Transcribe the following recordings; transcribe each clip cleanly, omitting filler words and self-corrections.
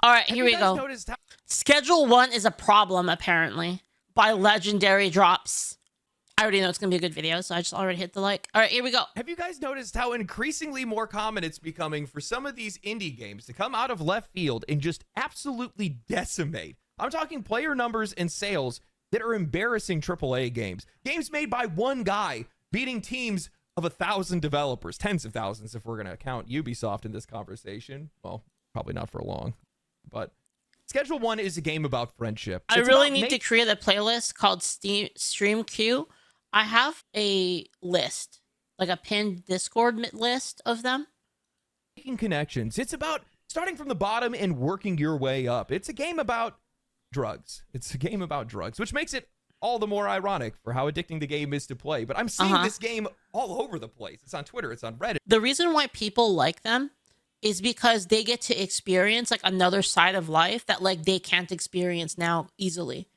All right, here we go. Schedule 1 is a problem, apparently, by Legendary Drops. I already know it's going to be a good video, so I just already hit the like. All right, here we go. Have you guys noticed how increasingly more common it's becoming for some of these indie games to come out of left field and just absolutely decimate? I'm talking player numbers and sales that are embarrassing AAA games. Games made by one guy beating teams of 1,000 developers, tens of thousands if we're going to count Ubisoft in this conversation. Well, probably not for long, but Schedule 1 is a game about friendship. I really need to create a playlist called Stream Queue. I have a list, like a pinned Discord list of them. Making connections. It's about starting from the bottom and working your way up. It's a game about drugs. It's a game about drugs, which makes it all the more ironic for how addicting the game is to play. But I'm seeing this game all over the place. It's on Twitter. It's on Reddit. The reason why people like them is because they get to experience like another side of life that like they can't experience now easily.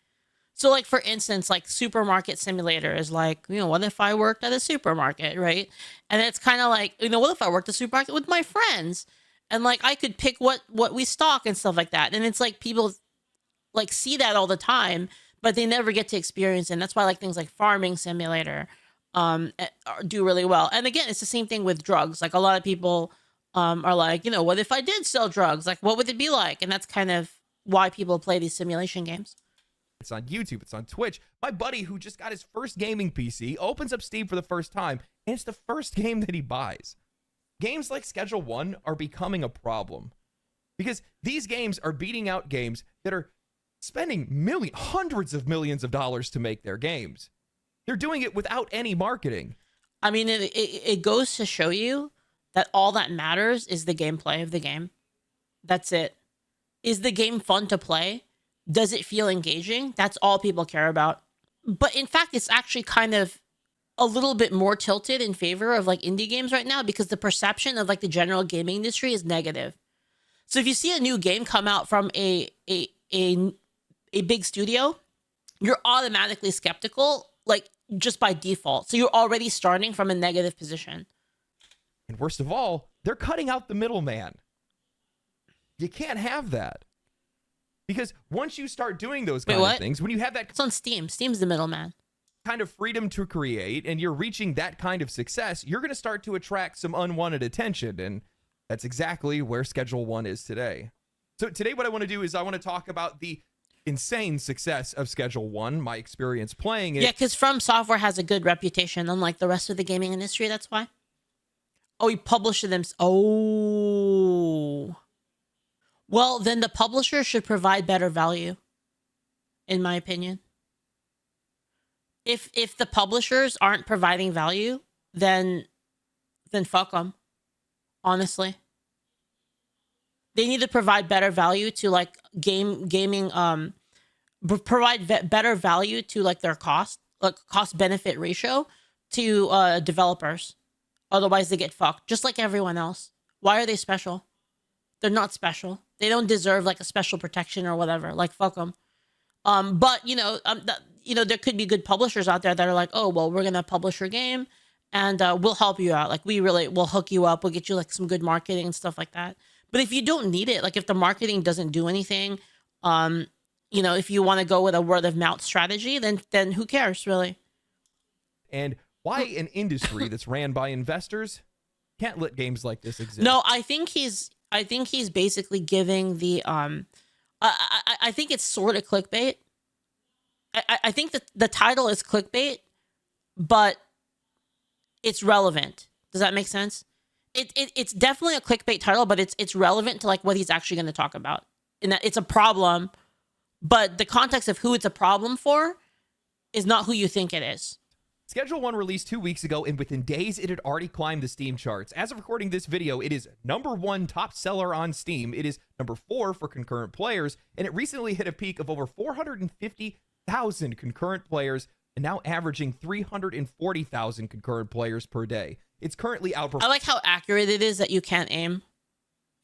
So like, for instance, like Supermarket Simulator is like, you know, what if I worked at a supermarket, right? And it's kind of like, you know, what if I worked at a supermarket with my friends? And like, I could pick what we stock and stuff like that. And it's like people like see that all the time, but they never get to experience it. And that's why like things like Farming Simulator do really well. And again, it's the same thing with drugs. Like a lot of people are like, you know, what if I did sell drugs? Like, what would it be like? And that's kind of why people play these simulation games. It's on YouTube. It's on Twitch. My buddy who just got his first gaming PC opens up Steam for the first time, and it's the first game that he buys. Games like Schedule 1 are becoming a problem because these games are beating out games that are spending hundreds of millions of dollars to make their games. They're doing it without any marketing. I mean, it goes to show you that all that matters is the gameplay of the game. That's it. Is the game fun to play? Does it feel engaging? That's all people care about. But in fact, it's actually kind of a little bit more tilted in favor of like indie games right now because the perception of like the general gaming industry is negative. So if you see a new game come out from a big studio, you're automatically skeptical, like just by default. So you're already starting from a negative position. And worst of all, they're cutting out the middleman. You can't have that. Because once you start doing those kind of things, when you have that... It's on Steam. Steam's the middleman. ...kind of freedom to create, and you're reaching that kind of success, you're going to start to attract some unwanted attention, and that's exactly where Schedule 1 is today. So today what I want to do is I want to talk about the insane success of Schedule 1, my experience playing it. Yeah, because From Software has a good reputation, unlike the rest of the gaming industry, that's why. Oh, he published them. Oh... Well, then the publisher should provide better value, in my opinion. If the publishers aren't providing value, then fuck them. Honestly, they need to provide better value to like gaming. Provide better value to like their cost benefit ratio to developers. Otherwise, they get fucked, just like everyone else. Why are they special? They're not special. They don't deserve like a special protection or whatever. Like fuck them. But you know, there could be good publishers out there that are like, oh well, we're gonna publish your game, and we'll help you out. Like we'll hook you up. We'll get you like some good marketing and stuff like that. But if you don't need it, like if the marketing doesn't do anything, you know, if you want to go with a word of mouth strategy, then who cares really? And why an industry that's ran by investors can't let games like this exist? No, I think he's basically giving the I think it's sort of clickbait. I think that the title is clickbait, but it's relevant. Does that make sense? It's definitely a clickbait title, but it's relevant to like what he's actually going to talk about. In that it's a problem, but the context of who it's a problem for is not who you think it is. Schedule 1 released 2 weeks ago, and within days, it had already climbed the Steam charts. As of recording this video, it is #1 top seller on Steam. It is #4 for concurrent players, and it recently hit a peak of over 450,000 concurrent players, and now averaging 340,000 concurrent players per day. It's currently outperforming. I like how accurate it is that you can't aim.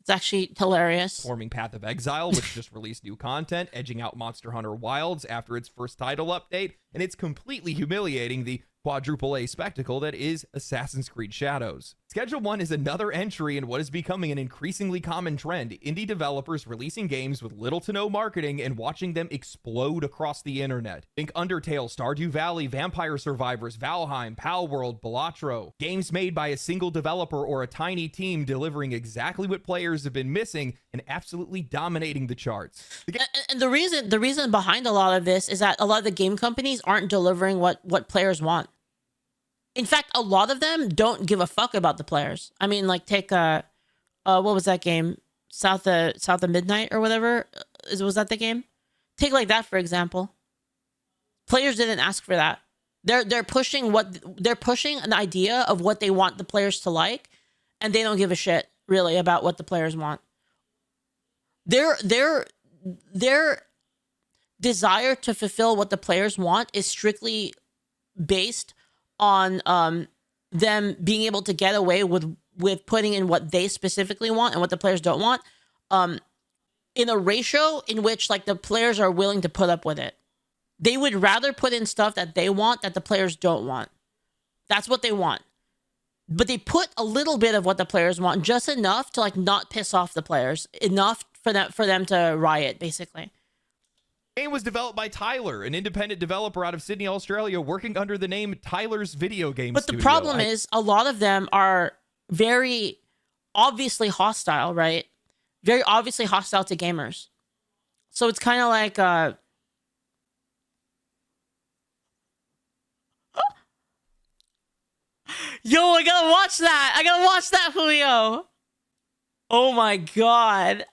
It's actually hilarious. Forming Path of Exile, which just released new content, edging out Monster Hunter Wilds after its first title update, and it's completely humiliating the quadruple A spectacle that is Assassin's Creed Shadows. Schedule 1 is another entry in what is becoming an increasingly common trend. Indie developers releasing games with little to no marketing and watching them explode across the internet. Think Undertale, Stardew Valley, Vampire Survivors, Valheim, Palworld, Balatro. Games made by a single developer or a tiny team delivering exactly what players have been missing and absolutely dominating the charts. And the reason behind a lot of this is that a lot of the game companies aren't delivering what players want. In fact, a lot of them don't give a fuck about the players. I mean, like take what was that game? South of Midnight or whatever. Was that the game? Take like that for example. Players didn't ask for that. They're pushing an idea of what they want the players to like, and they don't give a shit really about what the players want. Their desire to fulfill what the players want is strictly based on them being able to get away with putting in what they specifically want and what the players don't want, in a ratio in which like the players are willing to put up with it. They would rather put in stuff that they want that the players don't want. That's what they want. But they put a little bit of what the players want, just enough to like not piss off the players, enough for them to riot, basically. The game was developed by Tyler, an independent developer out of Sydney, Australia, working under the name Tyler's Video Game But Studio. the problem is a lot of them are very obviously hostile, right? Very obviously hostile to gamers. So it's kind of like yo, I gotta watch that, Julio. Oh my god.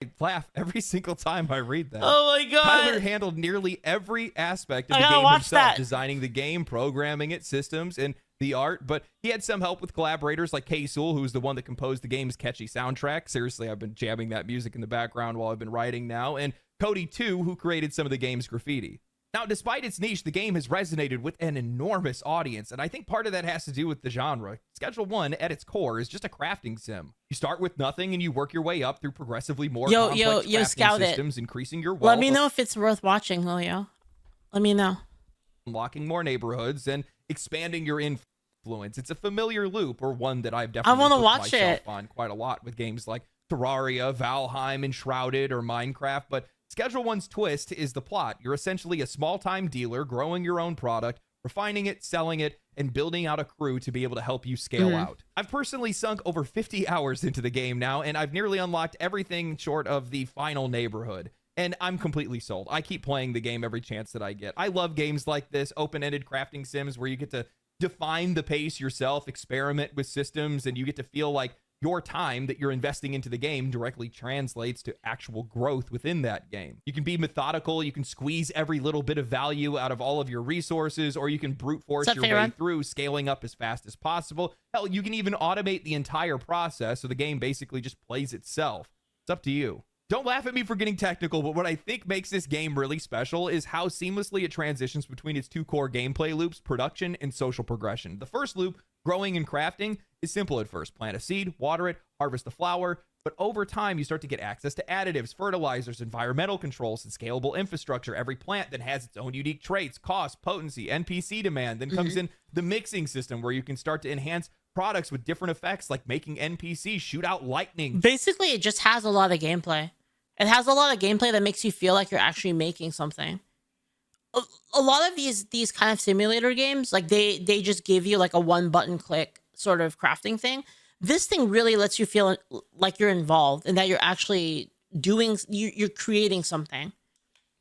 I laugh every single time I read that. Oh my god. Tyler handled nearly every aspect of the game himself, designing the game, programming it, systems, and the art, but he had some help with collaborators like Kay Sewell, who's the one that composed the game's catchy soundtrack. Seriously, I've been jamming that music in the background while I've been writing now, and Cody 2, who created some of the game's graffiti. Now, despite its niche, the game has resonated with an enormous audience, and I think part of that has to do with the genre. Schedule 1, at its core, is just a crafting sim. You start with nothing, and you work your way up through progressively more complex crafting systems, increasing your wealth. Let me know if it's worth watching, Julio. Let me know. Unlocking more neighborhoods and expanding your influence. It's a familiar loop, or one that I've definitely I want to watch it on quite a lot with games like Terraria, Valheim, Enshrouded, or Minecraft, but Schedule 1's twist is the plot. You're essentially a small-time dealer growing your own product, refining it, selling it, and building out a crew to be able to help you scale out. I've personally sunk over 50 hours into the game now, and I've nearly unlocked everything short of the final neighborhood. And I'm completely sold. I keep playing the game every chance that I get. I love games like this, open-ended crafting sims where you get to define the pace yourself, experiment with systems, and you get to feel like your time that you're investing into the game directly translates to actual growth within that game. You can be methodical, you can squeeze every little bit of value out of all of your resources, or you can brute force your way through, scaling up as fast as possible. Hell, you can even automate the entire process, so the game basically just plays itself. It's up to you. Don't laugh at me for getting technical, but what I think makes this game really special is how seamlessly it transitions between its two core gameplay loops, production and social progression. The first loop, growing and crafting, is simple at first. Plant a seed, water it, harvest the flower, but over time you start to get access to additives, fertilizers, environmental controls, and scalable infrastructure. Every plant then has its own unique traits, cost, potency, NPC demand. Then comes in the mixing system where you can start to enhance products with different effects, like making NPCs shoot out lightning. Basically, it just has a lot of gameplay. It has a lot of gameplay that makes you feel like you're actually making something. A lot of these kind of simulator games, like they just give you like a one button click sort of crafting thing. This thing really lets you feel like you're involved and that you're actually you're creating something.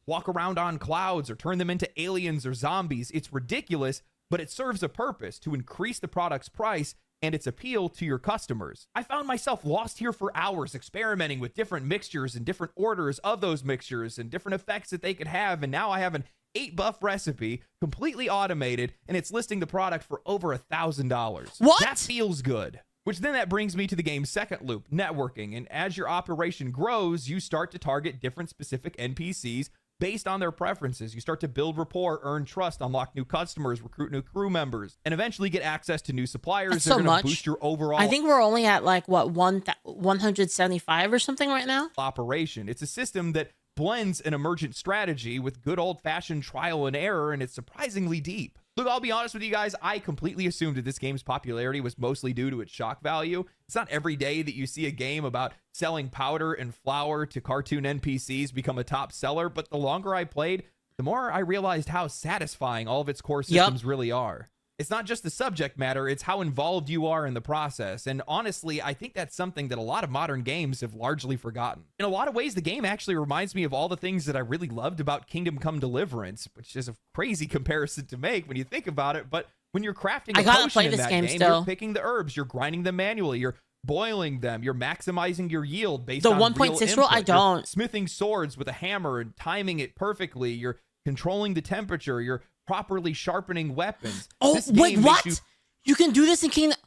Walk around on clouds or turn them into aliens or zombies. It's ridiculous, but it serves a purpose to increase the product's price and its appeal to your customers. I found myself lost here for hours experimenting with different mixtures and different orders of those mixtures and different effects that they could have, and now I have an 8-buff recipe, completely automated, and it's listing the product for over $1,000. What? That feels good. Which then that brings me to the game's second loop, networking, and as your operation grows, you start to target different specific NPCs based on their preferences. You start to build rapport, earn trust, unlock new customers, recruit new crew members, and eventually get access to new suppliers that are going to boost your overall... I think we're only at like, what, 175 or something right now? ...operation. It's a system that blends an emergent strategy with good old-fashioned trial and error, and it's surprisingly deep. Look, I'll be honest with you guys. I completely assumed that this game's popularity was mostly due to its shock value. It's not every day that you see a game about selling powder and flour to cartoon NPCs become a top seller, but the longer I played, the more I realized how satisfying all of its core systems really are. It's not just the subject matter, it's how involved you are in the process. And honestly, I think that's something that a lot of modern games have largely forgotten. In a lot of ways, the game actually reminds me of all the things that I really loved about Kingdom Come Deliverance, which is a crazy comparison to make when you think about it. But when you're crafting a potion in that game, you're picking the herbs, you're grinding them manually, you're boiling them, you're maximizing your yield based on real 1.6 rule, I don't. You're smithing swords with a hammer and timing it perfectly. You're controlling the temperature. You're properly sharpening weapons. Oh, wait, what? You can do this in Kingdom...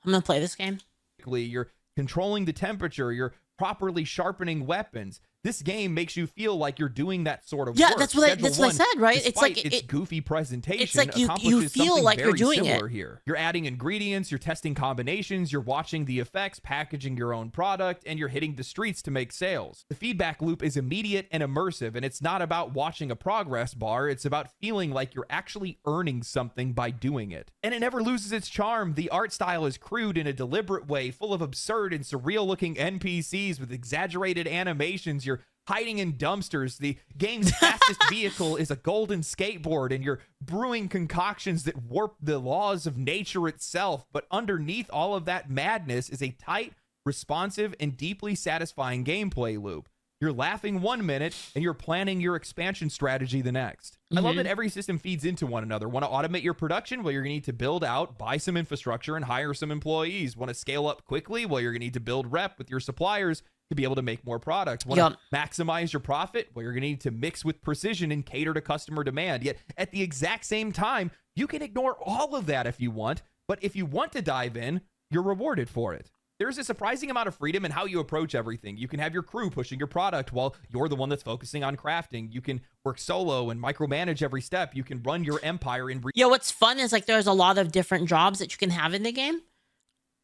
I'm gonna play this game. You're controlling the temperature. You're properly sharpening weapons. This game makes you feel like you're doing that sort of work. That's what I said, right? It's like its goofy presentation. It's like you feel like you're doing it here. You're adding ingredients, you're testing combinations, you're watching the effects, packaging your own product, and you're hitting the streets to make sales. The feedback loop is immediate and immersive, and it's not about watching a progress bar. It's about feeling like you're actually earning something by doing it. And it never loses its charm. The art style is crude in a deliberate way, full of absurd and surreal-looking NPCs with exaggerated animations. You're hiding in dumpsters. The game's fastest vehicle is a golden skateboard, and you're brewing concoctions that warp the laws of nature itself. But underneath all of that madness is a tight, responsive, and deeply satisfying gameplay loop. You're laughing 1 minute, and you're planning your expansion strategy the next. I love that every system feeds into one another. Want to automate your production? Well, you're going to need to build out, buy some infrastructure, and hire some employees. Want to scale up quickly? Well, you're going to need to build rep with your suppliers to be able to make more products. Want to maximize your profit? Well, you're going to need to mix with precision and cater to customer demand. Yet at the exact same time, you can ignore all of that if you want, but if you want to dive in, you're rewarded for it. There's a surprising amount of freedom in how you approach everything. You can have your crew pushing your product while you're the one that's focusing on crafting. You can work solo and micromanage every step. You can run your empire in... what's fun is like there's a lot of different jobs that you can have in the game.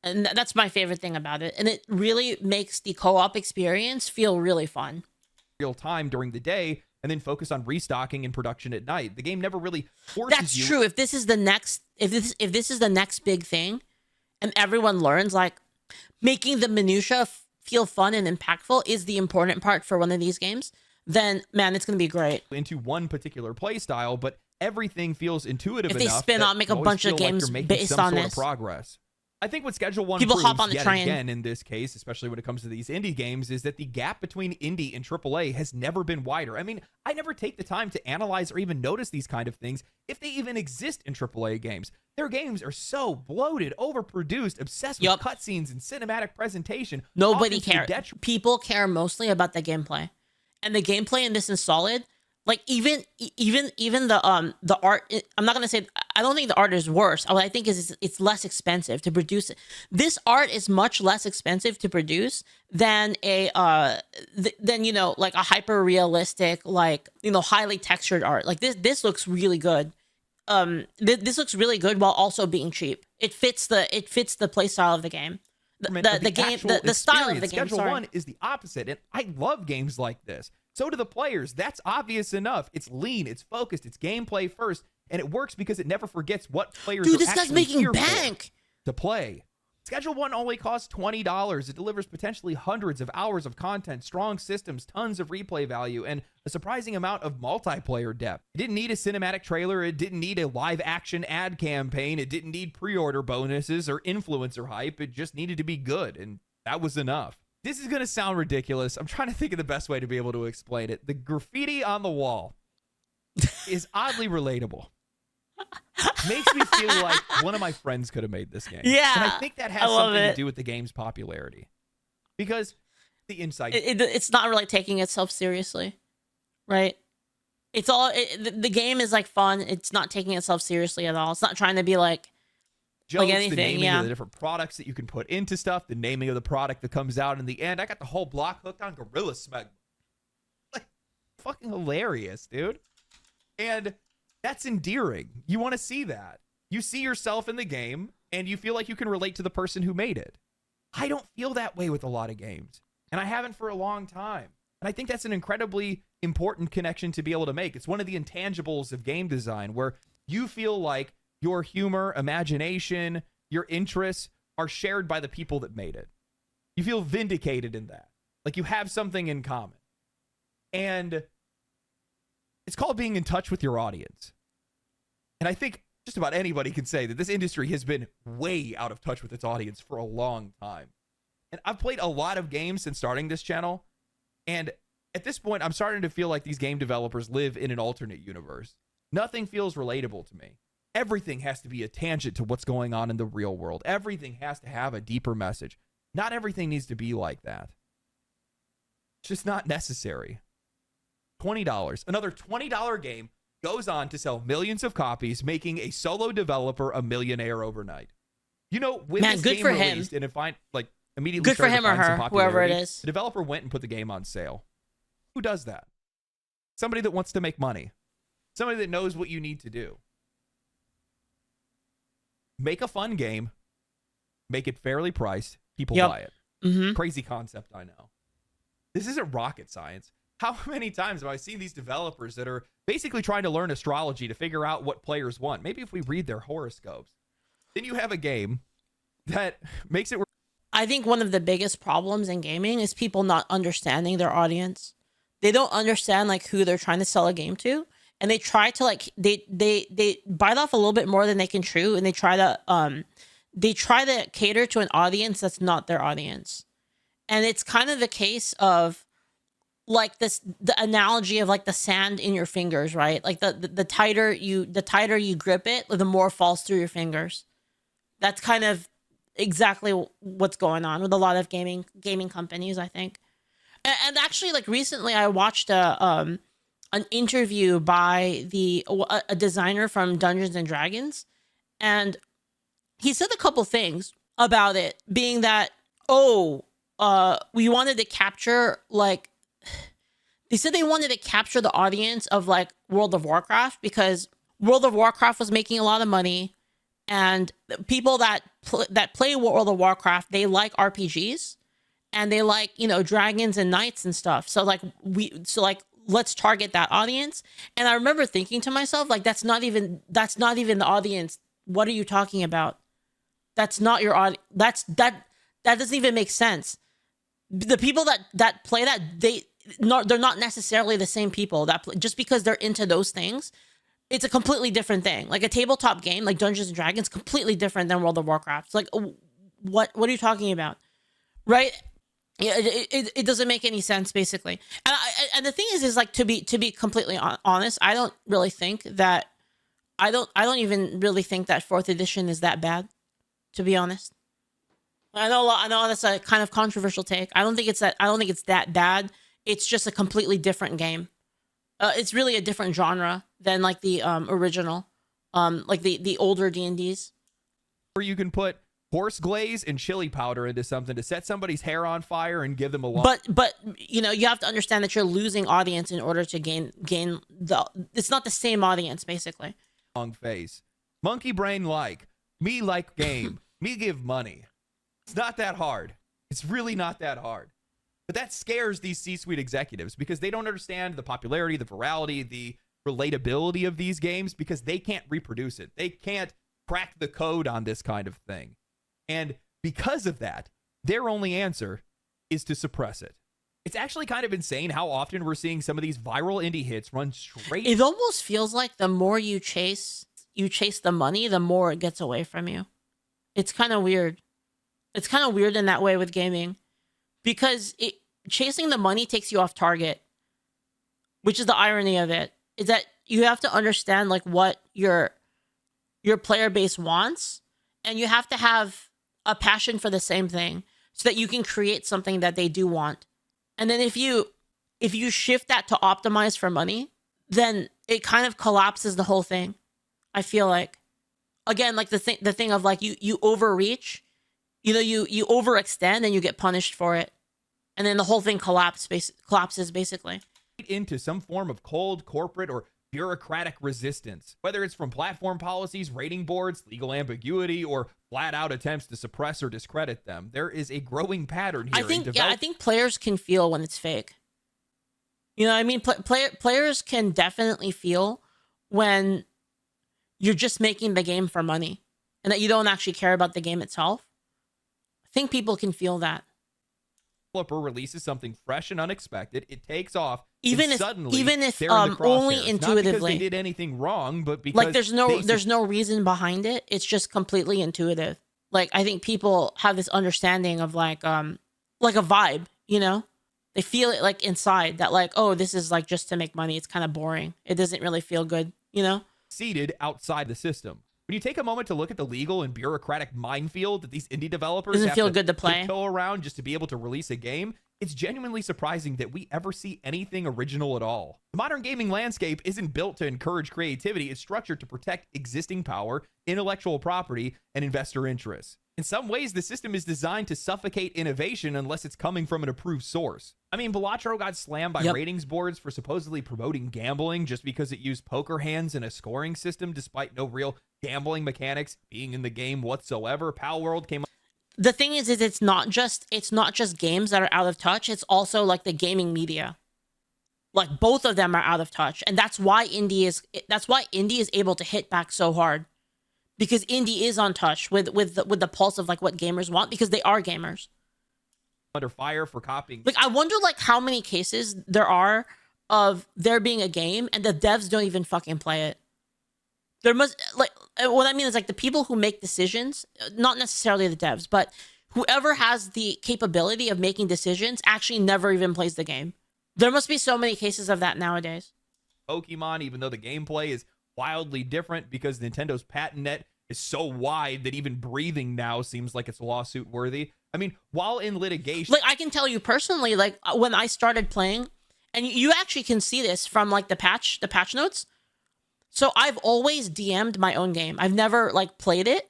And that's my favorite thing about it. And it really makes the co-op experience feel really fun. Real time during the day, and then focus on restocking and production at night. The game never really forces you. That's true. If this is the next, if this is the next big thing, and everyone learns, like making the minutia feel fun and impactful is the important part for one of these games, then man, it's gonna be great. Into one particular play style, but everything feels intuitive enough. If they spin out, make a bunch of games based on this. Progress. I think what Schedule 1 people proves hop on the yet train again in this case, especially when it comes to these indie games, is that the gap between indie and AAA has never been wider. I mean, I never take the time to analyze or even notice these kind of things if they even exist in AAA games. Their games are so bloated, overproduced, obsessed with cutscenes and cinematic presentation. Nobody cares. People care mostly about the gameplay, and the gameplay in this is solid. Like even the art, I'm not gonna say, I don't think the art is worse. What I think is it's less expensive to produce it. This art is much less expensive to produce than than like a hyper realistic, like highly textured art. Like this looks really good. This looks really good while also being cheap. It fits the play style of the game. The style of the game. Schedule 1 is the opposite, and I love games like this. So do the players. That's obvious enough. It's lean, it's focused, it's gameplay first, and it works because it never forgets what players are this guy's making bank to play. Schedule 1 only costs $20. It delivers potentially hundreds of hours of content, strong systems, tons of replay value, and a surprising amount of multiplayer depth. It didn't need a cinematic trailer. It didn't need a live action ad campaign. It didn't need pre-order bonuses or influencer hype. It just needed to be good, and that was enough. This is going to sound ridiculous. I'm trying to think of the best way to be able to explain it. The graffiti on the wall is oddly relatable. Makes me feel like one of my friends could have made this game. Yeah. And I think that has something to do with the game's popularity. Because the insight... It's not really taking itself seriously, right? It's all... the game is like fun. It's not taking itself seriously at all. It's not trying to be like anything, the naming of the different products that you can put into stuff, the naming of the product that comes out in the end. I got the whole block hooked on Gorilla Smeg. Like, fucking hilarious, dude. And that's endearing. You want to see that. You see yourself in the game, and you feel like you can relate to the person who made it. I don't feel that way with a lot of games, and I haven't for a long time. And I think that's an incredibly important connection to be able to make. It's one of the intangibles of game design where you feel like your humor, imagination, your interests are shared by the people that made it. You feel vindicated in that. Like you have something in common. And it's called being in touch with your audience. And I think just about anybody can say that this industry has been way out of touch with its audience for a long time. And I've played a lot of games since starting this channel. And at this point, I'm starting to feel like these game developers live in an alternate universe. Nothing feels relatable to me. Everything has to be a tangent to what's going on in the real world. Everything has to have a deeper message. Not everything needs to be like that. It's just not necessary. $20. Another $20 game goes on to sell millions of copies, making a solo developer a millionaire overnight. You know, when Man, this good game for released, him. and it immediately Good for started him to or find some her, whoever it popularity, is. the developer went and put the game on sale. Who does that? Somebody that wants to make money. Somebody that knows what you need to do. Make a fun game. Make it fairly priced. People buy it. Mm-hmm. Crazy concept, I know. This isn't rocket science. How many times have I seen these developers that are basically trying to learn astrology to figure out what players want? Maybe if we read their horoscopes. Then you have a game that makes it... I think one of the biggest problems in gaming is people not understanding their audience. They don't understand like who they're trying to sell a game to, and they try to like they bite off a little bit more than they can chew, and they try to cater to an audience that's not their audience. And it's kind of the case of like the analogy of like the sand in your fingers, right? Like the tighter you grip it, the more falls through your fingers. That's kind of exactly what's going on with a lot of gaming companies, I think. And actually, like recently, I watched an interview by a designer from Dungeons and Dragons, and he said a couple things about it, being that we wanted to capture like they said they wanted to capture the audience of like World of Warcraft because World of Warcraft was making a lot of money, and people that play World of Warcraft, they like RPGs. And they like, dragons and knights and stuff. So let's target that audience. And I remember thinking to myself, like, that's not even the audience. What are you talking about? That's not your audience. That doesn't even make sense. The people that play that, they're not necessarily the same people that play, just because they're into those things. It's a completely different thing. Like a tabletop game, like Dungeons and Dragons, completely different than World of Warcraft. It's like, what are you talking about? Right? Yeah, it doesn't make any sense, basically. And the thing is like to be completely honest, I don't even really think that 4th edition is that bad, to be honest. I know that's a kind of controversial take. I don't think it's that bad. It's just a completely different game. It's really a different genre than like the original, like the older D&Ds. Where you can put horse glaze and chili powder into something to set somebody's hair on fire and give them a long... But you have to understand that you're losing audience in order to gain it's not the same audience, basically. Long face. Monkey brain like game. Me give money. It's not that hard. It's really not that hard. But that scares these C-suite executives because they don't understand the popularity, the virality, the relatability of these games because they can't reproduce it. They can't crack the code on this kind of thing. And because of that, their only answer is to suppress it. It's actually kind of insane how often we're seeing some of these viral indie hits run straight. It almost feels like the more you chase the money, the more it gets away from you. It's kind of weird. It's kind of weird in that way with gaming because chasing the money takes you off target, which is the irony of it, is that you have to understand like what your player base wants, and you have to have a passion for the same thing so that you can create something that they do want. And then if you shift that to optimize for money, then it kind of collapses the whole thing. I feel like, again, like the thing of like you overreach, you overextend and you get punished for it. And then the whole thing collapses basically. Into some form of cold corporate or bureaucratic resistance, whether it's from platform policies, rating boards, legal ambiguity, or flat out attempts to suppress or discredit them. There is a growing pattern here. I think players can feel when it's fake. You know what I mean? Players can definitely feel when you're just making the game for money and that you don't actually care about the game itself. I think people can feel that. Developer releases something fresh and unexpected, it takes off, even and if suddenly even if they're in the only crosshairs. Not because intuitively, they did anything wrong, but because like there's no reason behind it. It's just completely intuitive. Like I think people have this understanding of like a vibe, you know? They feel it like inside that like, oh, this is like just to make money. It's kind of boring. It doesn't really feel good, you know? seated outside the system. When you take a moment to look at the legal and bureaucratic minefield that these indie developers Doesn't have feel to good to play. tiptoe around just to be able to release a game, it's genuinely surprising that we ever see anything original at all. The modern gaming landscape isn't built to encourage creativity, it's structured to protect existing power, intellectual property, and investor interests. In some ways, the system is designed to suffocate innovation unless it's coming from an approved source. I mean, Balatro got slammed by ratings boards for supposedly promoting gambling just because it used poker hands and a scoring system despite no real gambling mechanics being in the game whatsoever. Pal World came up. The thing is it's not just games that are out of touch. It's also like the gaming media. Like both of them are out of touch, and that's why indie is able to hit back so hard, because indie is on touch with the pulse of like what gamers want, because they are gamers. Under fire for copying. Like I wonder like how many cases there are of there being a game and the devs don't even fucking play it. There must, like, what I mean is like the people who make decisions, not necessarily the devs, but whoever has the capability of making decisions actually never even plays the game. There must be so many cases of that nowadays. Pokemon, even though the gameplay is wildly different because Nintendo's patent net is so wide that even breathing now seems like it's lawsuit worthy. I mean, while in litigation, like I can tell you personally, like when I started playing, and you actually can see this from like the patch notes. So I've always DM'd my own game. I've never like played it.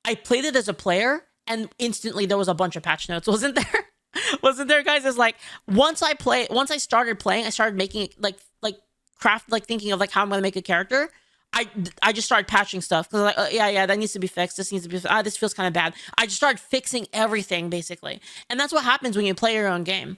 I played it as a player, and instantly there was a bunch of patch notes, wasn't there? Wasn't there, guys? It's like once I started playing, I started making it thinking of like how I'm gonna make a character. I just started patching stuff because like yeah that needs to be fixed. This needs to be this feels kind of bad. I just started fixing everything basically, and that's what happens when you play your own game.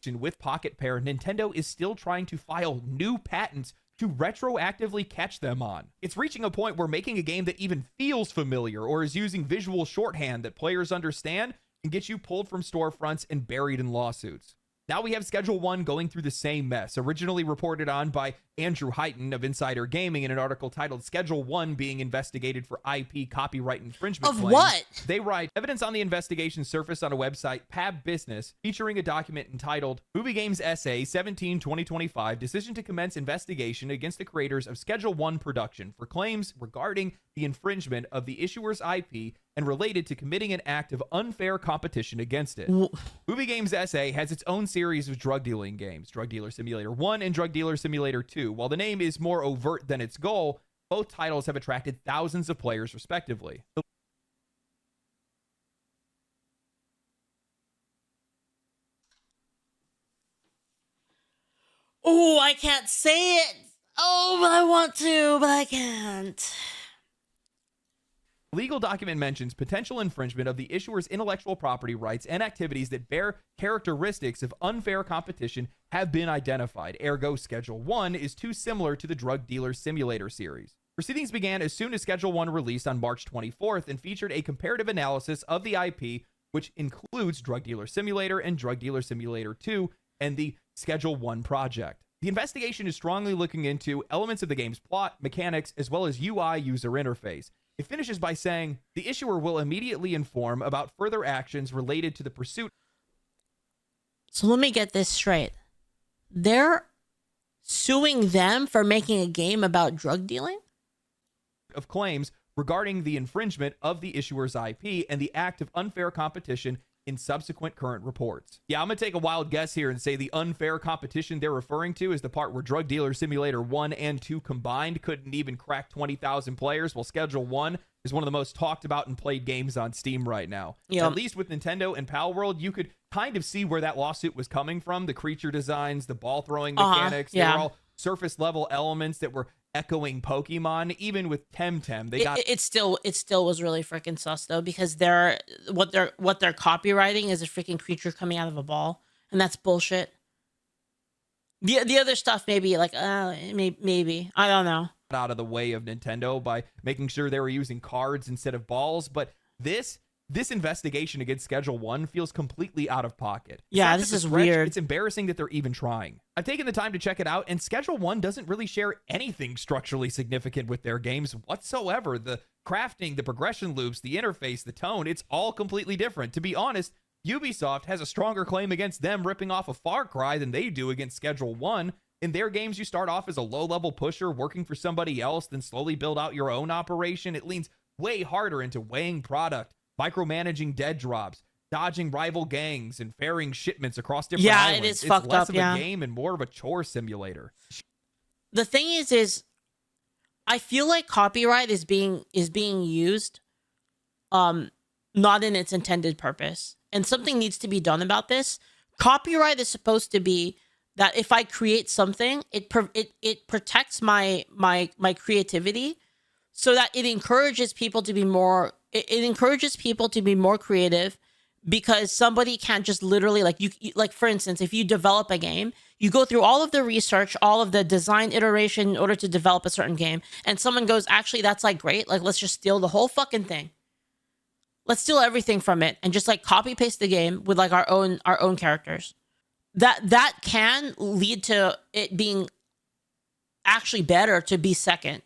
With Pocket Pair, Nintendo is still trying to file new patents to retroactively catch them on. It's reaching a point where making a game that even feels familiar or is using visual shorthand that players understand can get you pulled from storefronts and buried in lawsuits. Now we have Schedule 1 going through the same mess, originally reported on by Andrew Heighton of Insider Gaming in an article titled Schedule 1 being investigated for IP copyright infringement of claims. What? They write, evidence on the investigation surfaced on a website, Pab Business, featuring a document entitled Movie Games S.A. 17-2025 Decision to Commence Investigation Against the Creators of Schedule 1 Production for claims regarding the infringement of the issuer's IP and related to committing an act of unfair competition against it. Movie Games S.A. has its own series of drug dealing games, Drug Dealer Simulator 1 and Drug Dealer Simulator 2. While the name is more overt than its goal, both titles have attracted thousands of players respectively. Oh, I can't say it. Oh, but I want to, but I can't. Legal document mentions potential infringement of the issuer's intellectual property rights and activities that bear characteristics of unfair competition have been identified. Ergo, Schedule 1 is too similar to the Drug Dealer Simulator series. Proceedings began as soon as Schedule 1 released on March 24th and featured a comparative analysis of the IP, which includes Drug Dealer Simulator and Drug Dealer Simulator 2 and the Schedule 1 project. The investigation is strongly looking into elements of the game's plot, mechanics, as well as UI user interface. It finishes by saying, the issuer will immediately inform about further actions related to the pursuit. So let me get this straight. They're suing them for making a game about drug dealing? Of claims regarding the infringement of the issuer's IP and the act of unfair competition in subsequent current reports. Yeah, I'm going to take a wild guess here and say the unfair competition they're referring to is the part where Drug Dealer Simulator 1 and 2 combined couldn't even crack 20,000 players, while Schedule 1 is one of the most talked about and played games on Steam right now. Yep. At least with Nintendo and Pal World, you could kind of see where that lawsuit was coming from. The creature designs, the ball throwing mechanics, they were all surface level elements that were echoing Pokemon. Even with Temtem, they got it still was really freaking sus though, because what they're copywriting is a freaking creature coming out of a ball, and that's bullshit. The other stuff maybe like maybe I don't know. Out of the way of Nintendo by making sure they were using cards instead of balls, but this investigation against Schedule 1 feels completely out of pocket. Yeah, this is weird. It's embarrassing that they're even trying. I've taken the time to check it out, and Schedule 1 doesn't really share anything structurally significant with their games whatsoever. The crafting, the progression loops, the interface, the tone, it's all completely different. To be honest, Ubisoft has a stronger claim against them ripping off a Far Cry than they do against Schedule 1. In their games, you start off as a low-level pusher working for somebody else, then slowly build out your own operation. It leans way harder into weighing product, micromanaging dead drops, dodging rival gangs, and ferrying shipments across different islands. It is fucked less up, of a game and more of a chore simulator. The thing is I feel like copyright is being used not in its intended purpose. And something needs to be done about this. Copyright is supposed to be that if I create something, it protects my creativity, so that it encourages people to be more. It encourages people to be more creative, because somebody can't just literally like for instance, if you develop a game, you go through all of the research, all of the design iteration in order to develop a certain game, and someone goes, actually, that's like great. Like, let's just steal the whole fucking thing. Let's steal everything from it and just like copy paste the game with like our own characters. That can lead to it being actually better to be second.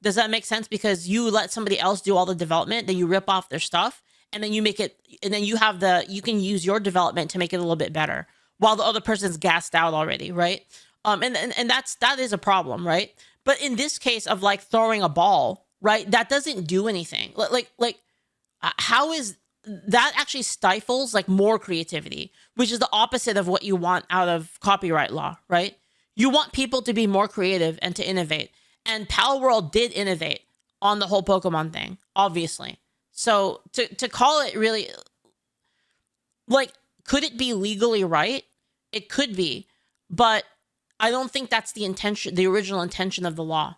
Does that make sense? Because you let somebody else do all the development, then you rip off their stuff, and then you make it, and then you can use your development to make it a little bit better while the other person's gassed out already, right? And that is a problem, right? But in this case of like throwing a ball, right, that doesn't do anything. How is that actually stifles like more creativity, which is the opposite of what you want out of copyright law, right? You want people to be more creative and to innovate. And Pal World did innovate on the whole Pokemon thing, obviously. So to call it really, like, could it be legally right? It could be, but I don't think that's the original intention of the law.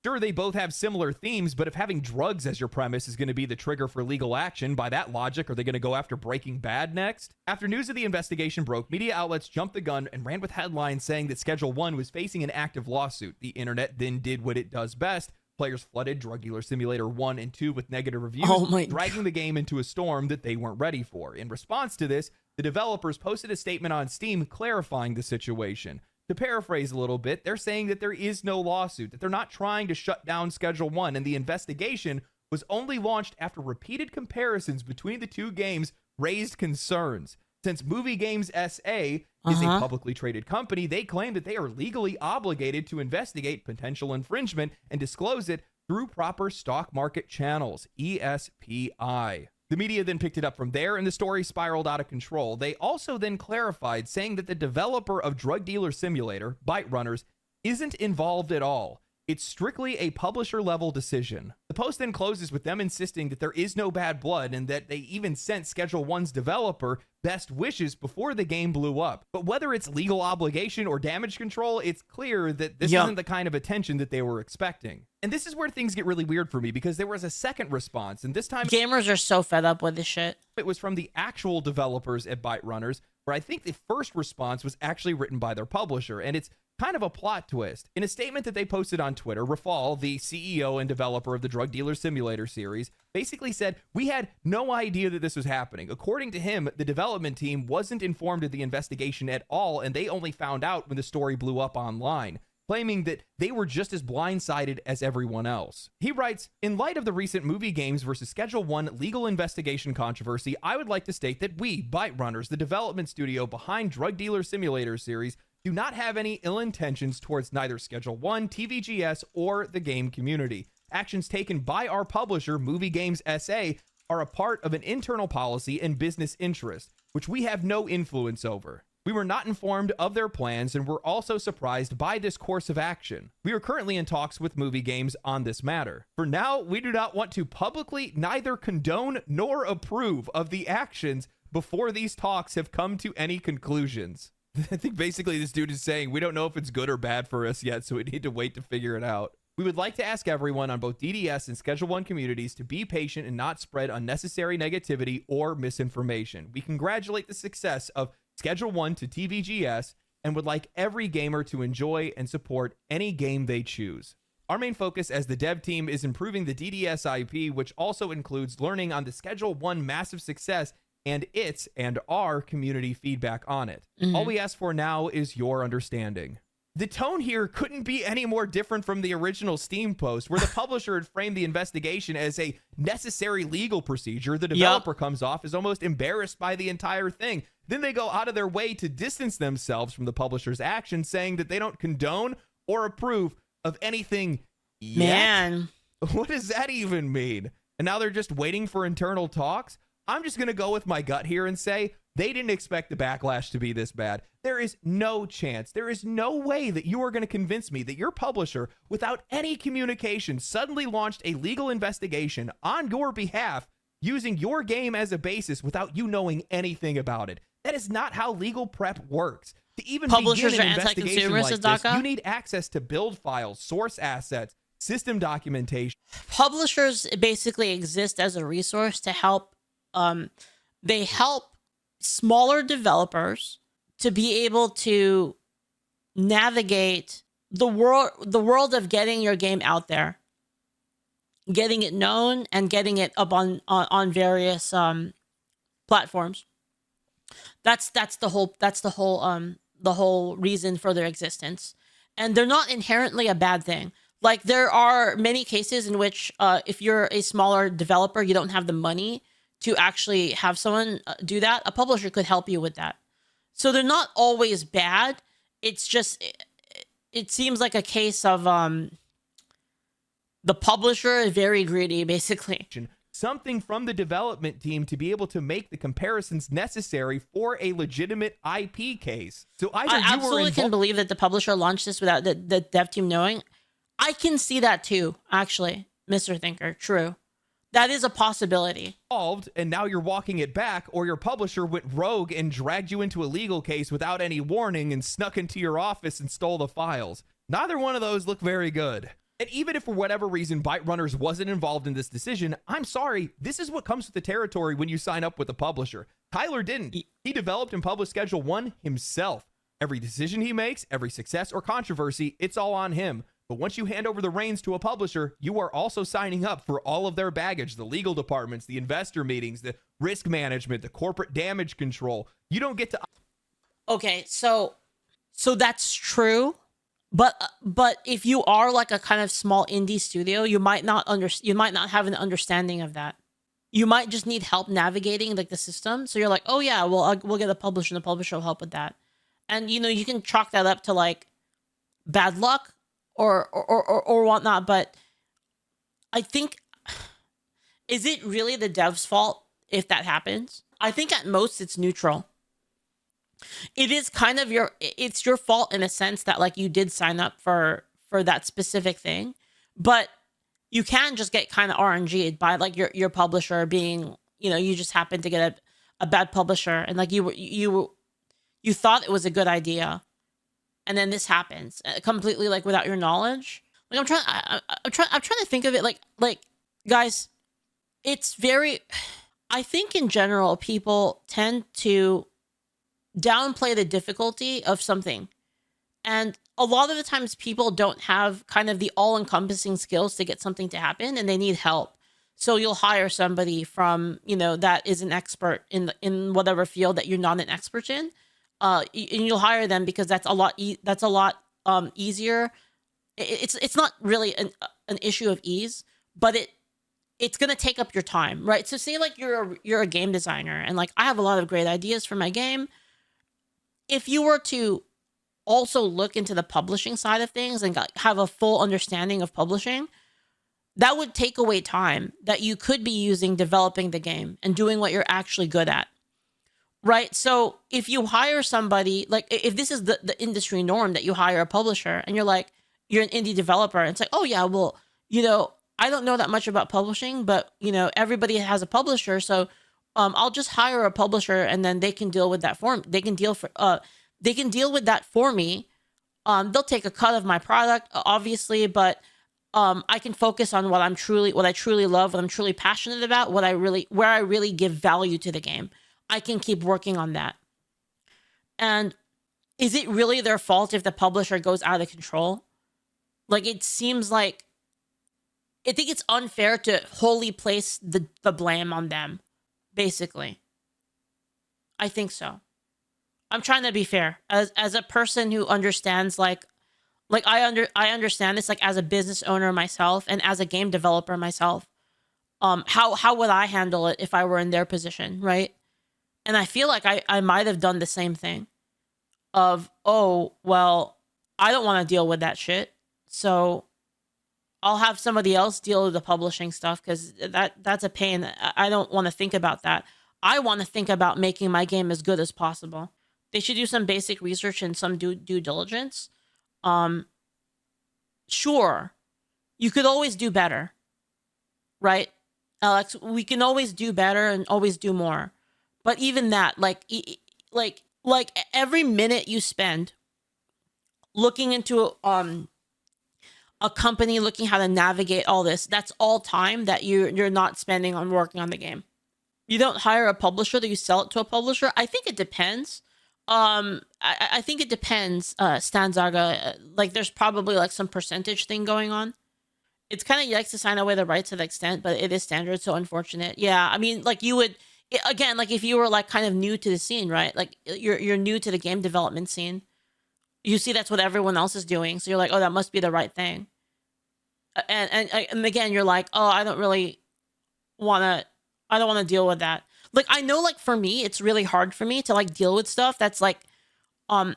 Sure, they both have similar themes, but if having drugs as your premise is going to be the trigger for legal action, by that logic, are they going to go after Breaking Bad next? After news of the investigation broke, media outlets jumped the gun and ran with headlines saying that Schedule 1 was facing an active lawsuit. The internet then did what it does best. Players flooded Drug Dealer Simulator 1 and 2 with negative reviews, dragging the game into a storm that they weren't ready for. In response to this, the developers posted a statement on Steam clarifying the situation. To paraphrase a little bit, they're saying that there is no lawsuit, that they're not trying to shut down Schedule 1, and the investigation was only launched after repeated comparisons between the two games raised concerns. Since Movie Games S.A. is a publicly traded company, they claim that they are legally obligated to investigate potential infringement and disclose it through proper stock market channels, ESPI. The media then picked it up from there, and the story spiraled out of control. They also then clarified, saying that the developer of Drug Dealer Simulator, Byte Runners, isn't involved at all. It's strictly a publisher-level decision. The post then closes with them insisting that there is no bad blood and that they even sent Schedule 1's developer best wishes before the game blew up. But whether it's legal obligation or damage control, it's clear that this isn't the kind of attention that they were expecting. And this is where things get really weird for me, because there was a second response, and this time gamers are so fed up with this shit. It was from the actual developers at Byte Runners, where I think the first response was actually written by their publisher, and it's kind of a plot twist. In a statement that they posted on Twitter, Rafal, the CEO and developer of the Drug Dealer Simulator series, basically said, "We had no idea that this was happening." According to him, the development team wasn't informed of the investigation at all, and they only found out when the story blew up online, claiming that they were just as blindsided as everyone else. He writes, "In light of the recent Movie Games versus Schedule 1 legal investigation controversy, I would like to state that we, Byte Runners, the development studio behind Drug Dealer Simulator series, do not have any ill intentions towards neither Schedule 1, TVGS, or the game community. Actions taken by our publisher, Movie Games S.A., are a part of an internal policy and business interest, which we have no influence over. We were not informed of their plans and were also surprised by this course of action. We are currently in talks with Movie Games on this matter. For now, we do not want to publicly neither condone nor approve of the actions before these talks have come to any conclusions." I think basically this dude is saying, we don't know if it's good or bad for us yet, so we need to wait to figure it out. We would like to ask everyone on both DDS and Schedule 1 communities to be patient and not spread unnecessary negativity or misinformation. We congratulate the success of Schedule 1 to TVGS and would like every gamer to enjoy and support any game they choose. Our main focus as the dev team is improving the DDS IP, which also includes learning on the Schedule 1 massive success and its and our community feedback on it. All we ask for now is your understanding. The tone here couldn't be any more different from the original Steam post, where the publisher had framed the investigation as a necessary legal procedure. The developer comes off as almost embarrassed by the entire thing. Then they go out of their way to distance themselves from the publisher's action, saying that they don't condone or approve of anything yet. Man, what does that even mean? And now they're just waiting for internal talks? I'm just going to go with my gut here and say they didn't expect the backlash to be this bad. There is no chance, there is no way that you are going to convince me that your publisher, without any communication, suddenly launched a legal investigation on your behalf using your game as a basis without you knowing anything about it. That is not how legal prep works. To even publishers begin are an investigation anti-consumerist, like this, Daka. you need access to build files, source assets, system documentation. Publishers basically exist as a resource to help. They help smaller developers to be able to navigate the world of getting your game out there, getting it known, and getting it up on various platforms. That's the whole reason for their existence, and they're not inherently a bad thing. Like, there are many cases in which if you're a smaller developer, you don't have the money to actually have someone do that. A publisher could help you with that. So they're not always bad. It's just, it seems like a case of the publisher is very greedy, basically. Something from the development team to be able to make the comparisons necessary for a legitimate IP case. So either I absolutely can believe that the publisher launched this without the dev team knowing. I can see that too, actually, Mr. Thinker. True. That is a possibility. And now you're walking it back, or your publisher went rogue and dragged you into a legal case without any warning and snuck into your office and stole the files. Neither one of those look very good. And even if for whatever reason Byte Runners wasn't involved in this decision, I'm sorry, this is what comes with the territory when you sign up with a publisher. Tyler didn't. He developed and published Schedule 1 himself. Every decision he makes, every success or controversy, it's all on him. But once you hand over the reins to a publisher, you are also signing up for all of their baggage, the legal departments, the investor meetings, the risk management, the corporate damage control. You don't get to... Okay, so that's true. But if you are like a kind of small indie studio, you might not have an understanding of that. You might just need help navigating like the system. So you're like, oh yeah, well we'll get a publisher, and the publisher will help with that. And you can chalk that up to like bad luck or whatnot. But I think, is it really the dev's fault if that happens? I think at most it's neutral. It is kind of it's your fault in a sense that like you did sign up for that specific thing, but you can just get kind of RNG'd by like your publisher being, you just happen to get a bad publisher, and like you thought it was a good idea, and then this happens completely like without your knowledge. Like I'm trying to think of it like guys, it's very, I think in general people tend to downplay the difficulty of something. And a lot of the times people don't have kind of the all-encompassing skills to get something to happen, and they need help. So you'll hire somebody from, that is an expert in whatever field that you're not an expert in. And you'll hire them because that's a lot easier. It's not really an issue of ease, but it's going to take up your time, right? So say like you're a game designer, and like I have a lot of great ideas for my game. If you were to also look into the publishing side of things and have a full understanding of publishing, that would take away time that you could be using developing the game and doing what you're actually good at, right? So if you hire somebody, like if this is the industry norm that you hire a publisher and you're an indie developer, and it's like, oh yeah, well, I don't know that much about publishing, but everybody has a publisher, so I'll just hire a publisher, and then they can deal with that for me. They can deal with that for me. They'll take a cut of my product, obviously, but I can focus on what I truly love, what I'm truly passionate about, where I really give value to the game. I can keep working on that. And is it really their fault if the publisher goes out of control? Like, it seems like, I think it's unfair to wholly place the blame on them, basically. I think so. I'm trying to be fair. As a person who understands, like I understand this, like, as a business owner myself and as a game developer myself. How would I handle it if I were in their position, right? And I feel like I might have done the same thing of, oh, well, I don't want to deal with that shit. So I'll have somebody else deal with the publishing stuff because that's a pain. I don't want to think about that. I want to think about making my game as good as possible. They should do some basic research and some due diligence. Sure, you could always do better, right, Alex? We can always do better and always do more. But even that, like every minute you spend looking into a company, looking how to navigate all this, that's all time that you're not spending on working on the game. You don't hire a publisher, that you sell it to a publisher. I think it depends. I think it depends, Stanzaga. Like, there's probably like some percentage thing going on. It's kind of yikes to sign away the rights to the extent, but it is standard, so unfortunate. Yeah, I mean, like, you would, again, like, if you were like kind of new to the scene, right? Like, you're new to the game development scene. You see that's what everyone else is doing, so you're like, oh, that must be the right thing. And again, you're like, oh, I don't want to deal with that. Like, I know, like, for me, it's really hard for me to like deal with stuff that's like, and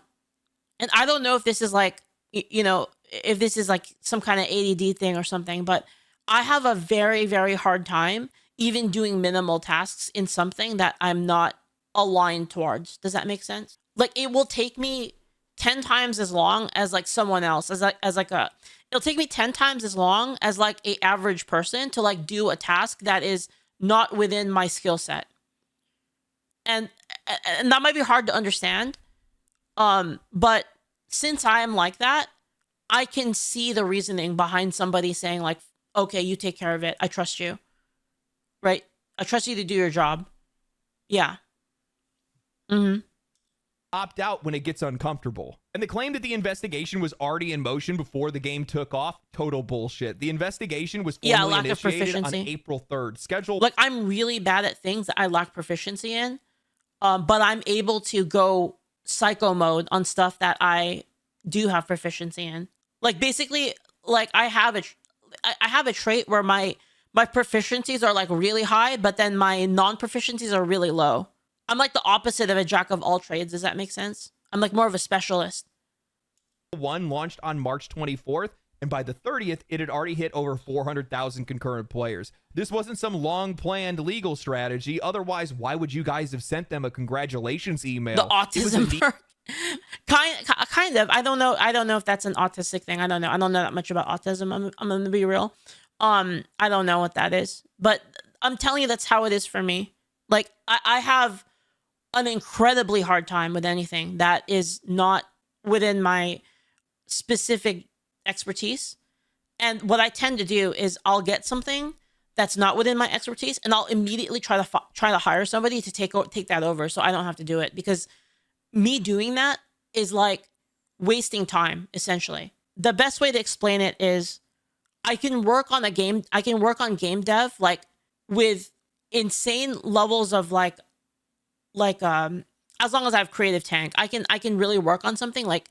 I don't know if this is like, if this is like some kind of ADD thing or something, but I have a very, very hard time even doing minimal tasks in something that I'm not aligned towards. Does that make sense? Like, it will take me 10 times as long as like someone else, it'll take me 10 times as long as like a average person to like do a task that is not within my skill set. And that might be hard to understand. But since I am like that, I can see the reasoning behind somebody saying like, okay, you take care of it. I trust you. Right? I trust you to do your job. Yeah. Mm-hmm. Opt out when it gets uncomfortable. And the claim that the investigation was already in motion before the game took off, total bullshit. The investigation was formally initiated on April 3rd. Scheduled. Like, I'm really bad at things that I lack proficiency in, but I'm able to go psycho mode on stuff that I do have proficiency in. Like, basically, like, I have a trait where my proficiencies are like really high, but then my non-proficiencies are really low. I'm like the opposite of a jack of all trades. Does that make sense? I'm like more of a specialist. 1 launched on March 24th, and by the 30th, it had already hit over 400,000 concurrent players. This wasn't some long-planned legal strategy. Otherwise, why would you guys have sent them a congratulations email? The autism perk. Kind of. I don't know if that's an autistic thing. I don't know. I don't know that much about autism. I'm gonna be real. I don't know what that is, but I'm telling you that's how it is for me. Like, I have an incredibly hard time with anything that is not within my specific expertise. And what I tend to do is I'll get something that's not within my expertise, and I'll immediately try to hire somebody to take that over, so I don't have to do it, because me doing that is like wasting time, essentially. The best way to explain it is I can work on game dev like with insane levels of like as long as I have creative tank, I can really work on something like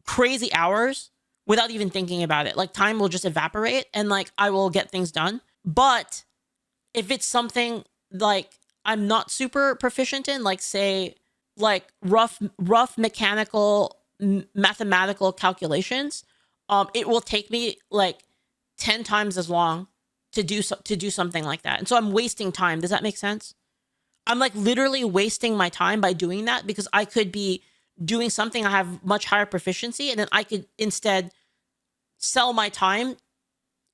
crazy hours without even thinking about it. Like, time will just evaporate and like I will get things done. But if it's something like I'm not super proficient in, like, say, like rough mechanical mathematical calculations, it will take me like 10 times as long to do something like that. And so I'm wasting time. Does that make sense? I'm like literally wasting my time by doing that, because I could be doing something I have much higher proficiency, and then I could instead sell my time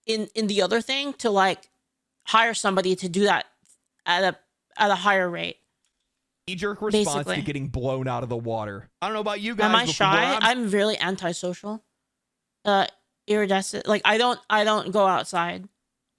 in the other thing to like hire somebody to do that at a higher rate. Knee-jerk response to getting blown out of the water. I don't know about you guys. Am I shy? I'm really antisocial. Iridescent. Like, I don't go outside,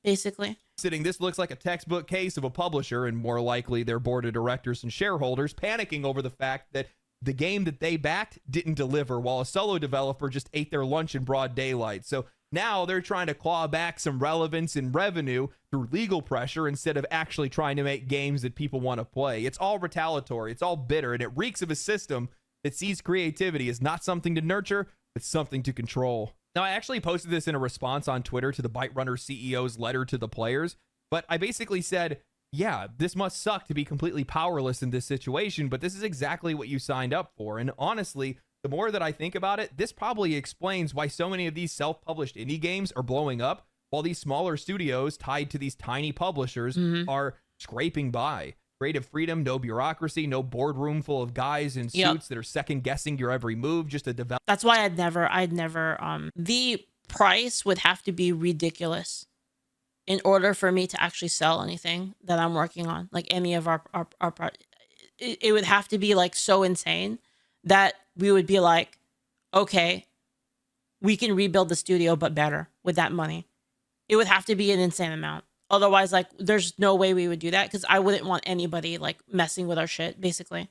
basically. This looks like a textbook case of a publisher, and more likely their board of directors and shareholders, panicking over the fact that the game that they backed didn't deliver, while a solo developer just ate their lunch in broad daylight. So now they're trying to claw back some relevance and revenue through legal pressure instead of actually trying to make games that people want to play. It's all retaliatory. It's all bitter, and it reeks of a system that sees creativity as not something to nurture, but something to control. Now, I actually posted this in a response on Twitter to the Byte Runner CEO's letter to the players, but I basically said, yeah, this must suck to be completely powerless in this situation, but this is exactly what you signed up for. And honestly, the more that I think about it, this probably explains why so many of these self-published indie games are blowing up, while these smaller studios tied to these tiny publishers are scraping by. Creative freedom, no bureaucracy, no boardroom full of guys in suits that are second-guessing your every move just to develop. That's why I'd never, the price would have to be ridiculous in order for me to actually sell anything that I'm working on, like any of our it would have to be like so insane that we would be like, okay, we can rebuild the studio, but better with that money. It would have to be an insane amount. Otherwise, like, there's no way we would do that, because I wouldn't want anybody like messing with our shit, basically.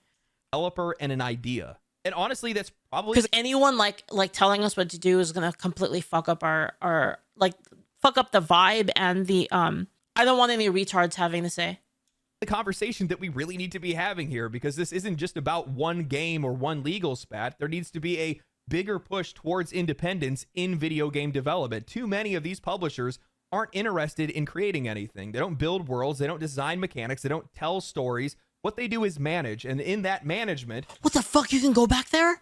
Developer and an idea. And honestly, that's probably because anyone like telling us what to do is gonna completely fuck up our like fuck up the vibe and the I don't want any retards having to say. The conversation that we really need to be having here, because this isn't just about one game or one legal spat. There needs to be a bigger push towards independence in video game development. Too many of these publishers aren't interested in creating anything. They don't build worlds, they don't design mechanics, they don't tell stories. What they do is manage, and in that management, what the fuck, you can go back there?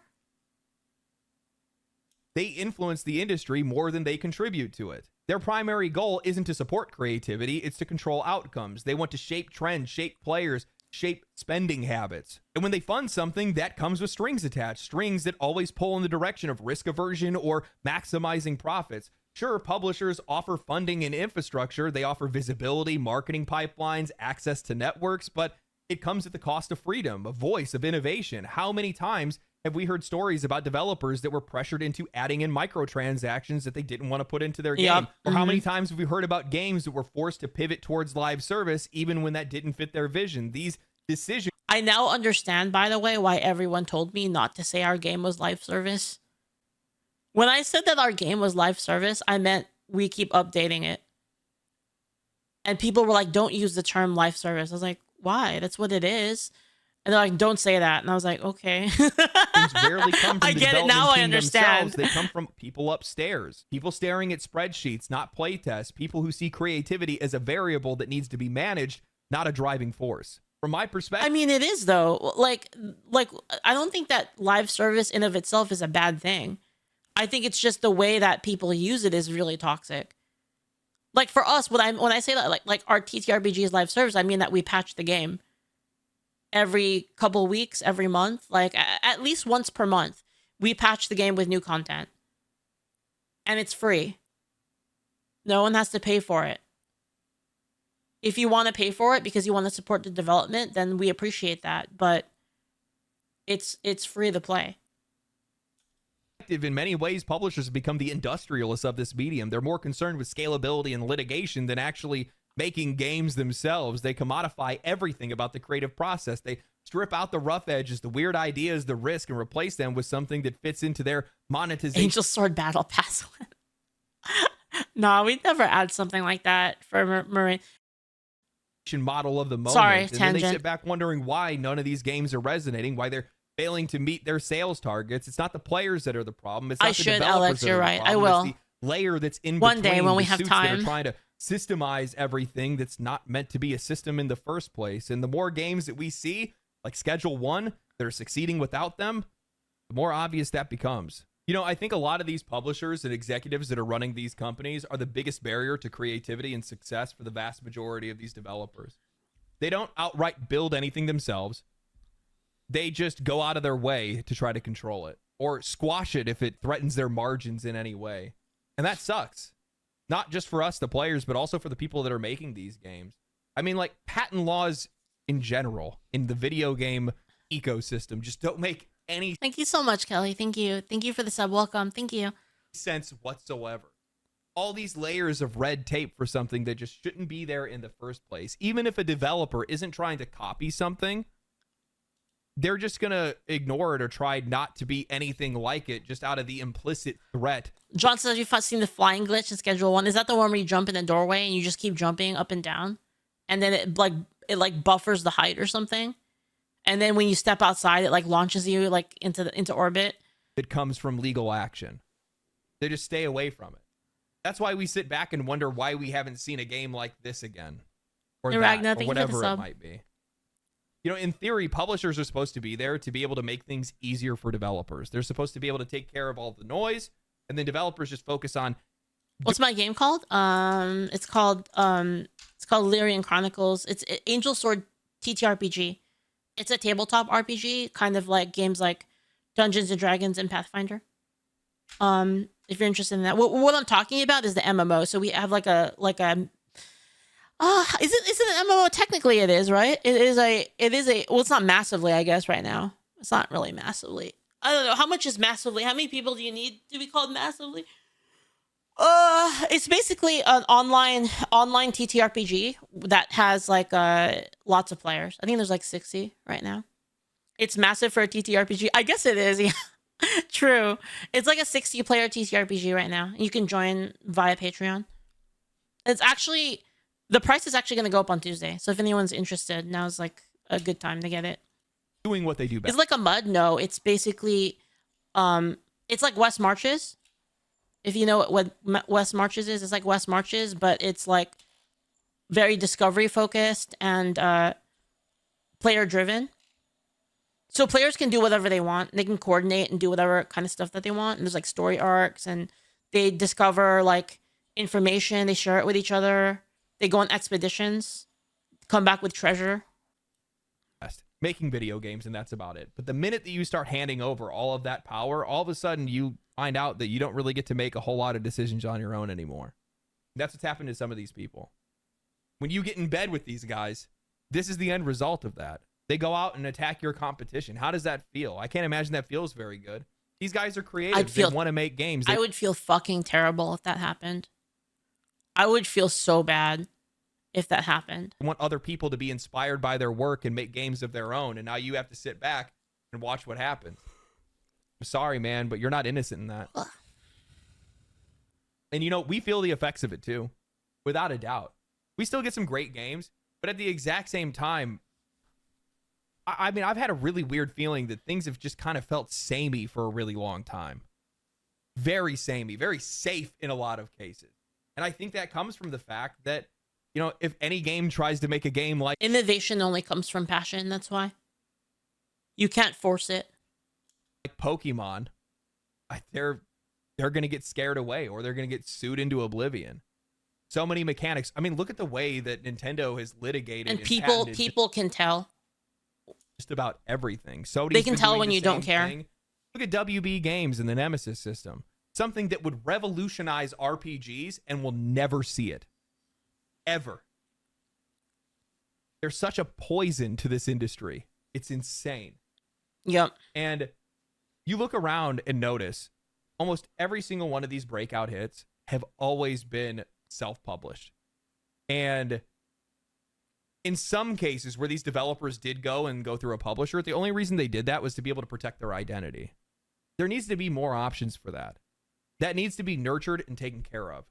They influence the industry more than they contribute to it. Their primary goal isn't to support creativity, it's to control outcomes. They want to shape trends, shape players, shape spending habits. And when they fund something, that comes with strings attached, strings that always pull in the direction of risk aversion or maximizing profits. Sure, publishers offer funding and infrastructure, they offer visibility, marketing pipelines, access to networks, but it comes at the cost of freedom, of voice, of innovation. How many times have we heard stories about developers that were pressured into adding in microtransactions that they didn't want to put into their game? Or how many times have we heard about games that were forced to pivot towards live service even when that didn't fit their vision? These decisions... I now understand, by the way, why everyone told me not to say our game was live service. When I said that our game was live service, I meant we keep updating it. And people were like, don't use the term live service. I was like, why? That's what it is. And they're like, don't say that. And I was like, okay. Things rarely come from I the get it now. I understand. Themselves. They come from people upstairs, people staring at spreadsheets, not playtests, people who see creativity as a variable that needs to be managed, not a driving force. From my perspective, I mean, it is though. Like I don't think that live service in of itself is a bad thing. I think it's just the way that people use it is really toxic. Like for us, when I say that like our TTRPG is live service, I mean that we patch the game every couple weeks, every month, like at least once per month, we patch the game with new content. And it's free. No one has to pay for it. If you want to pay for it because you want to support the development, then we appreciate that, but it's free to play. In many ways, publishers have become the industrialists of this medium. They're more concerned with scalability and litigation than actually making games themselves. They commodify everything about the creative process. They strip out the rough edges, the weird ideas, the risk, and replace them with something that fits into their monetization. Angel Sword Battle Pass. No, we'd never add something like that for Marine model of the moment. Sorry, and tangent. Then they sit back wondering why none of these games are resonating, why they're failing to meet their sales targets. It's not the players that are the problem. It's not the developers, Alex, you're right. I will. It's the layer that's in one between day when we the have suits time that are trying to systemize everything that's not meant to be a system in the first place. And the more games that we see, like Schedule 1, that are succeeding without them, the more obvious that becomes. You know, I think a lot of these publishers and executives that are running these companies are the biggest barrier to creativity and success for the vast majority of these developers. They don't outright build anything themselves. They just go out of their way to try to control it or squash it if it threatens their margins in any way. And that sucks. Not just for us, the players, but also for the people that are making these games. I mean, like, patent laws in general in the video game ecosystem just don't make any Thank you so much, Kelly. Thank you. Thank you for the sub. Welcome. Thank you. sense whatsoever. All these layers of red tape for something that just shouldn't be there in the first place. Even if a developer isn't trying to copy something, they're just going to ignore it or try not to be anything like it just out of the implicit threat. John says you've seen the flying glitch in Schedule 1. Is that the one where you jump in the doorway and you just keep jumping up and down? And then it buffers the height or something? And then when you step outside, it like launches you like into orbit? It comes from legal action. They just stay away from it. That's why we sit back and wonder why we haven't seen a game like this again. Or that, or whatever it might be. You know, in theory, publishers are supposed to be there to be able to make things easier for developers. They're supposed to be able to take care of all the noise, and then developers just focus on. What's my game called? It's called Lyrian Chronicles. It's Angel Sword TTRPG. It's a tabletop RPG, kind of like games like Dungeons and Dragons and Pathfinder. If you're interested in that, what I'm talking about is the MMO. So we have like a. Is it an MMO? Technically it is, right? It is a well, it's not massively, I guess, right now. It's not really massively. I don't know. How much is massively? How many people do you need to be called massively? It's basically an online TTRPG that has like lots of players. I think there's like 60 right now. It's massive for a TTRPG. I guess it is, yeah. True. It's like a 60 player TTRPG right now. You can join via Patreon. It's actually the price is actually going to go up on Tuesday. So if anyone's interested, now's like a good time to get it. Doing what they do best. It's like a MUD. No, it's basically, it's like West Marches. If you know what West Marches is, it's like West Marches, but it's like very discovery focused and player driven. So players can do whatever they want. They can coordinate and do whatever kind of stuff that they want. And there's like story arcs and they discover like information. They share it with each other. They go on expeditions, come back with treasure. Making video games, and that's about it. But the minute that you start handing over all of that power, all of a sudden you find out that you don't really get to make a whole lot of decisions on your own anymore. That's what's happened to some of these people. When you get in bed with these guys, this is the end result of that. They go out and attack your competition. How does that feel? I can't imagine that feels very good. These guys are creative. They want to make games. I would feel fucking terrible if that happened. I would feel so bad if that happened. I want other people to be inspired by their work and make games of their own. And now you have to sit back and watch what happens. I'm sorry, man, but you're not innocent in that. Ugh. And, you know, we feel the effects of it, too, without a doubt. We still get some great games, but at the exact same time, I mean, I've had a really weird feeling that things have just kind of felt samey for a really long time. Very samey, very safe in a lot of cases. And I think that comes from the fact that, you know, if any game tries to make a game like... Innovation only comes from passion, that's why. You can't force it. Like Pokemon, they're going to get scared away or they're going to get sued into oblivion. So many mechanics. I mean, look at the way that Nintendo has litigated and people can tell. Just about everything. So they can tell when you don't care. Thing. Look at WB Games and the Nemesis system. Something that would revolutionize RPGs and we'll never see it. Ever. There's such a poison to this industry. It's insane. Yep. And you look around and notice almost every single one of these breakout hits have always been self-published. And in some cases where these developers did go through a publisher, the only reason they did that was to be able to protect their identity. There needs to be more options for that. That needs to be nurtured and taken care of.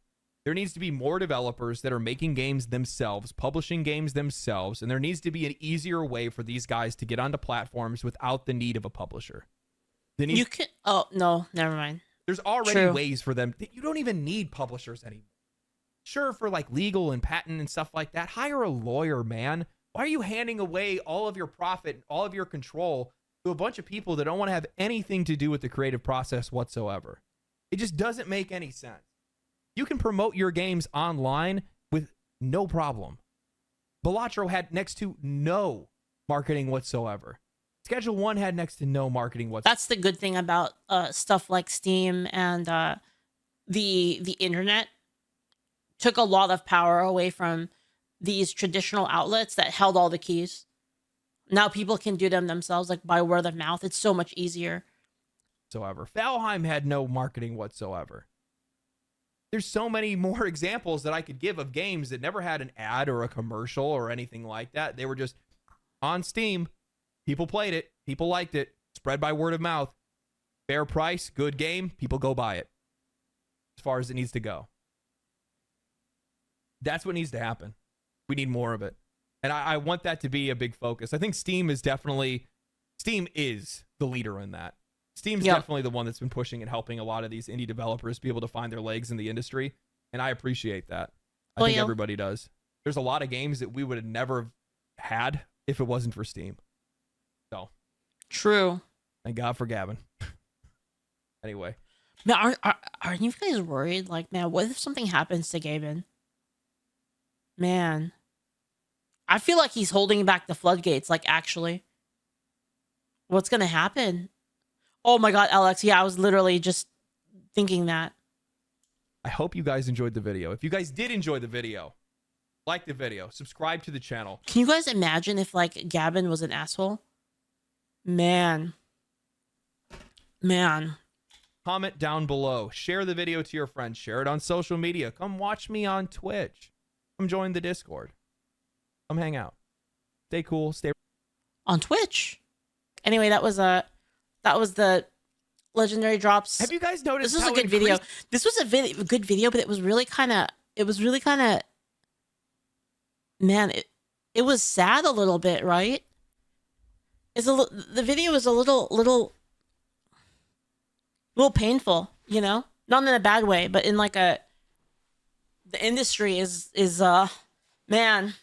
There needs to be more developers that are making games themselves, publishing games themselves, and there needs to be an easier way for these guys to get onto platforms without the need of a publisher. Oh, no, never mind. There's already ways for them. You don't even need publishers anymore. Sure, for like legal and patent and stuff like that, hire a lawyer, man. Why are you handing away all of your profit, all of your control to a bunch of people that don't want to have anything to do with the creative process whatsoever? It just doesn't make any sense. You can promote your games online with no problem. Balatro had next to no marketing whatsoever. Schedule 1 had next to no marketing whatsoever. That's the good thing about stuff like Steam and the internet. Took a lot of power away from these traditional outlets that held all the keys. Now people can do them themselves, like by word of mouth. It's so much easier. Valheim had no marketing whatsoever. There's so many more examples that I could give of games that never had an ad or a commercial or anything like that. They were just on Steam. People played it. People liked it. Spread by word of mouth. Fair price, good game. People go buy it. As far as it needs to go. That's what needs to happen. We need more of it. And I want that to be a big focus. I think Steam is the leader in that. Steam's definitely the one that's been pushing and helping a lot of these indie developers be able to find their legs in the industry. And I appreciate that. I think everybody does. There's a lot of games that we would have never had if it wasn't for Steam. So. True. Thank God for Gavin. Anyway. Man, aren't you guys worried? Like, man, what if something happens to Gavin? Man. I feel like he's holding back the floodgates, like, actually. What's going to happen? Oh my God, Alex. Yeah, I was literally just thinking that. I hope you guys enjoyed the video. If you guys did enjoy the video, like the video, subscribe to the channel. Can you guys imagine if, like, Gavin was an asshole? Man. Comment down below. Share the video to your friends. Share it on social media. Come watch me on Twitch. Come join the Discord. Come hang out. Stay cool. Stay on Twitch. Anyway, that was the legendary drops. Have you guys noticed? This was a good video. This was a good video, but it was really kind of. Man, it was sad a little bit, right? The video was a little painful, you know, not in a bad way, but in like the industry is man.